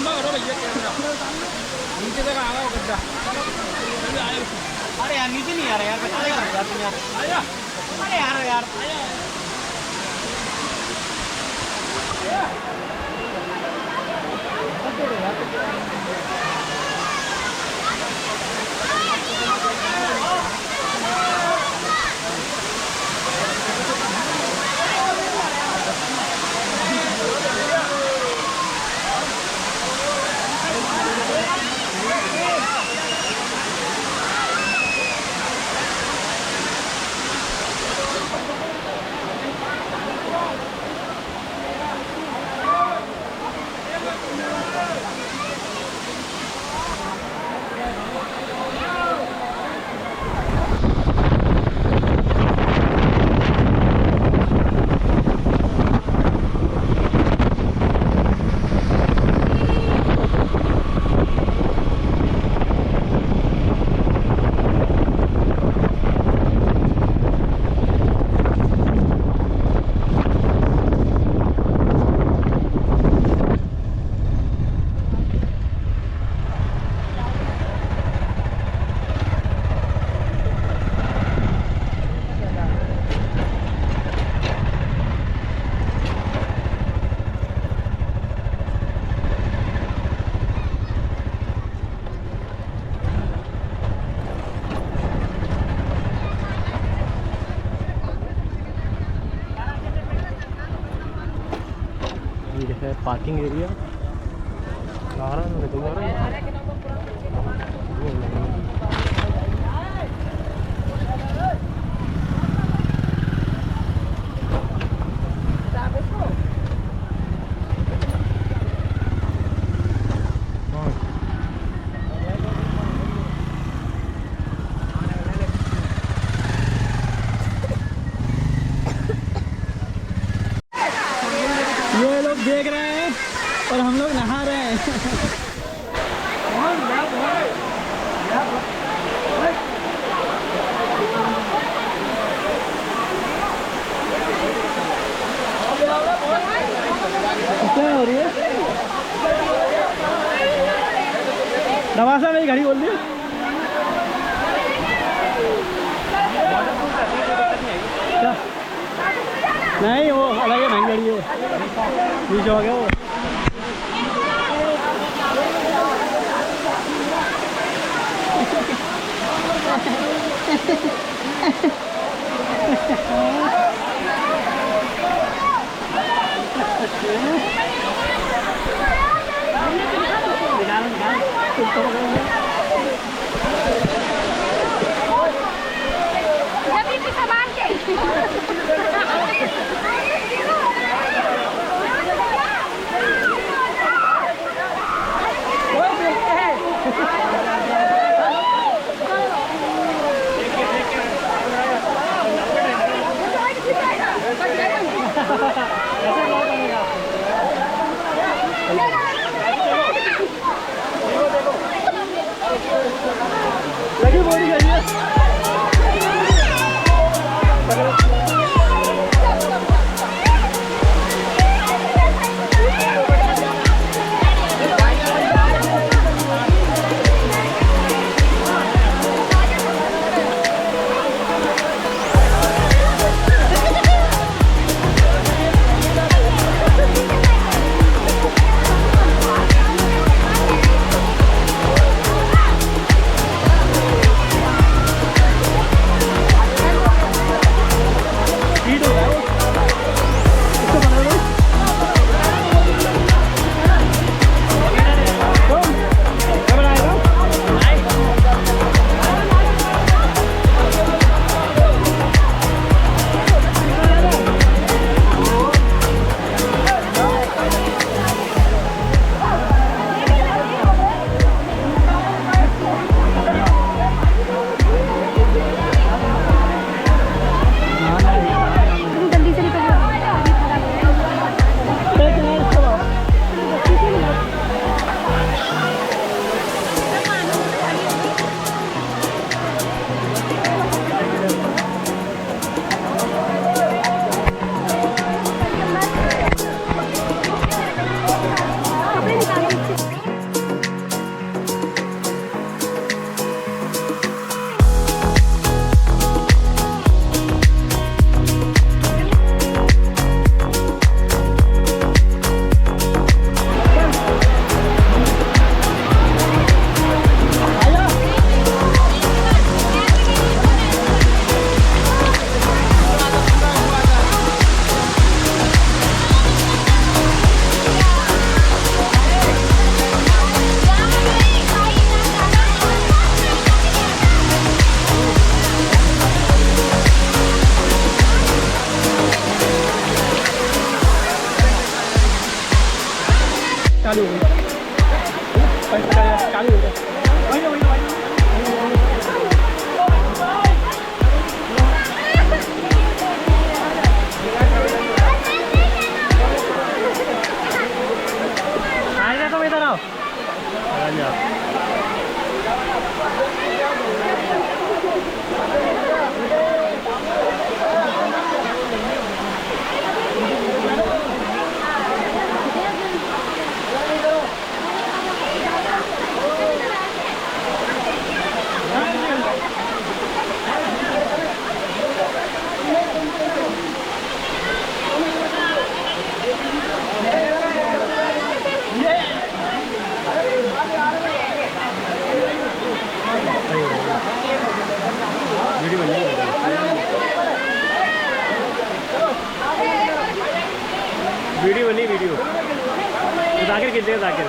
लंबा करो भैया कैमरा, नीचे तक आ रहा गड्ढा। अरे यार नीचे नहीं आ रहा यार, बचा यार तुम यार। आया अरे यार यार ये है पार्किंग एरिया। ये लोग देख रहे हैं और हम लोग नहा रहे हैं। क्या हो रही है? नवासा मेरी घड़ी बोल दी। क्या? नहीं वो अलग है, महंगी गाड़ी है, नीचे हो गया वो। चालू हो गई, चालू हो गया। आएगा तो इधर आओ। वीडियो बनी वीडियो जाकिर खींचेगा जाकिर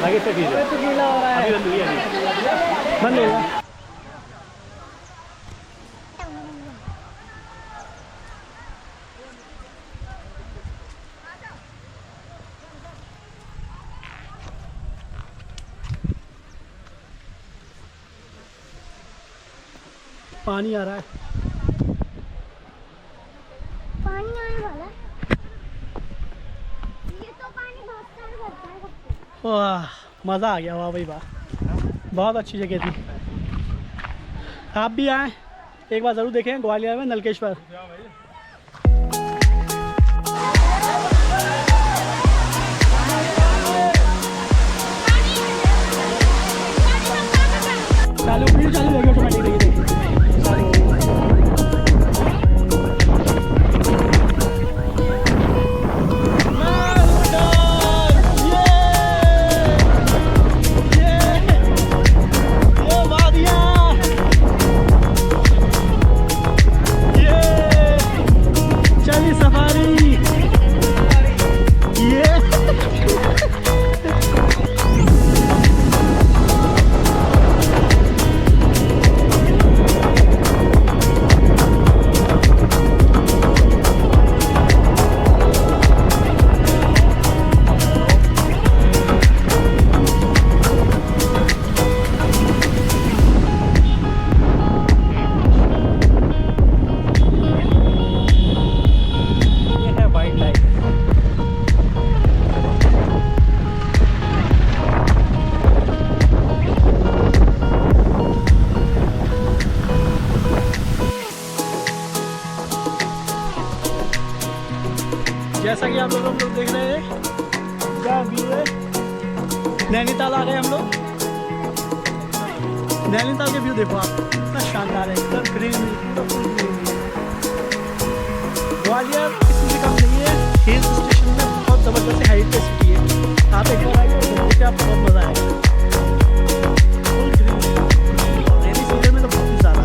जाकिर से खींचे अभी बंद हुई अभी बंद होगा। पानी आ रहा है, पानी आने वाला है। ये तो पानी बहुत सारा भरता है सबको। वाह मज़ा आ गया, वाह भाई वाह, बहुत अच्छी जगह थी। आप भी आएँ, एक बार ज़रूर देखें ग्वालियर में नलकेश्वर। चालू वीडियो चालू हो गया ऑटोमेटिक, देखिए जैसा कि आप लोग देख रहे हैं क्या व्यू है। नैनीताल आ गए हम लोग। नैनीताल के व्यू देखो आप, कितना शानदार है, एकदम ग्रीन, ग्वालियर किसी से कम नहीं है। हिल स्टेशन में बहुत ज़बरदस्त हाइट पे सिटी है। आप एक बार आइए तो देखिए, आपको बहुत मज़ा आएगा। फुल ग्रीन, रेनी सीजन में तो बहुत ही ज़्यादा।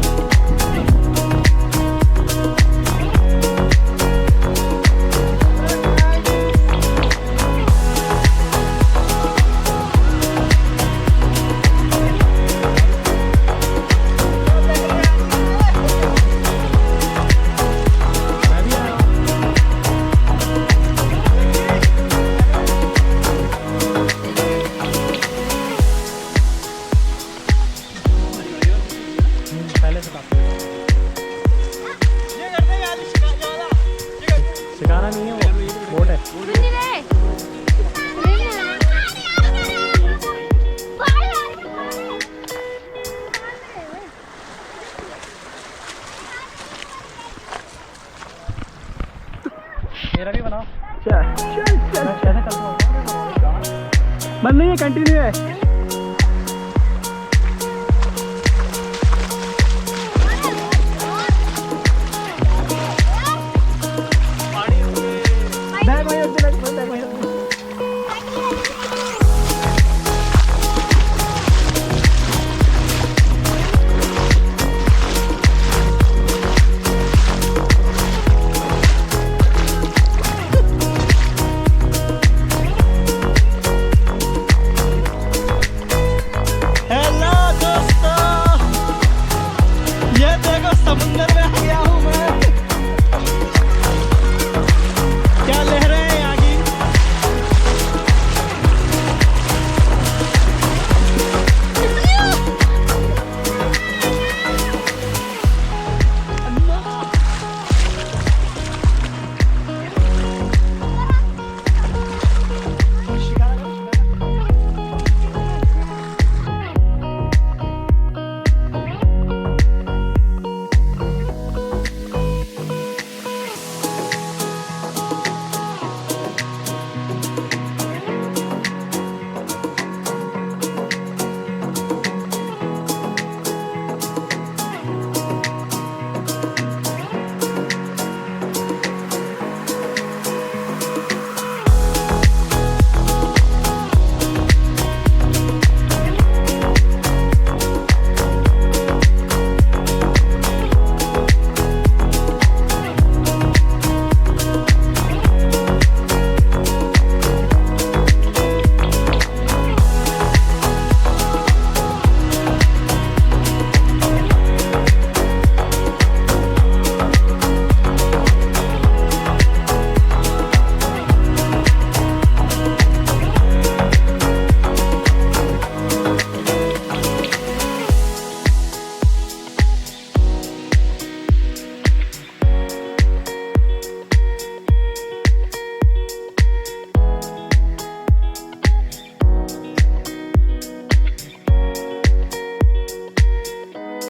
सिखाना नहीं है, वो बोट है। मेरा भी बनाओ। चल चल चल, बंद नहीं है, कंटिन्यू है।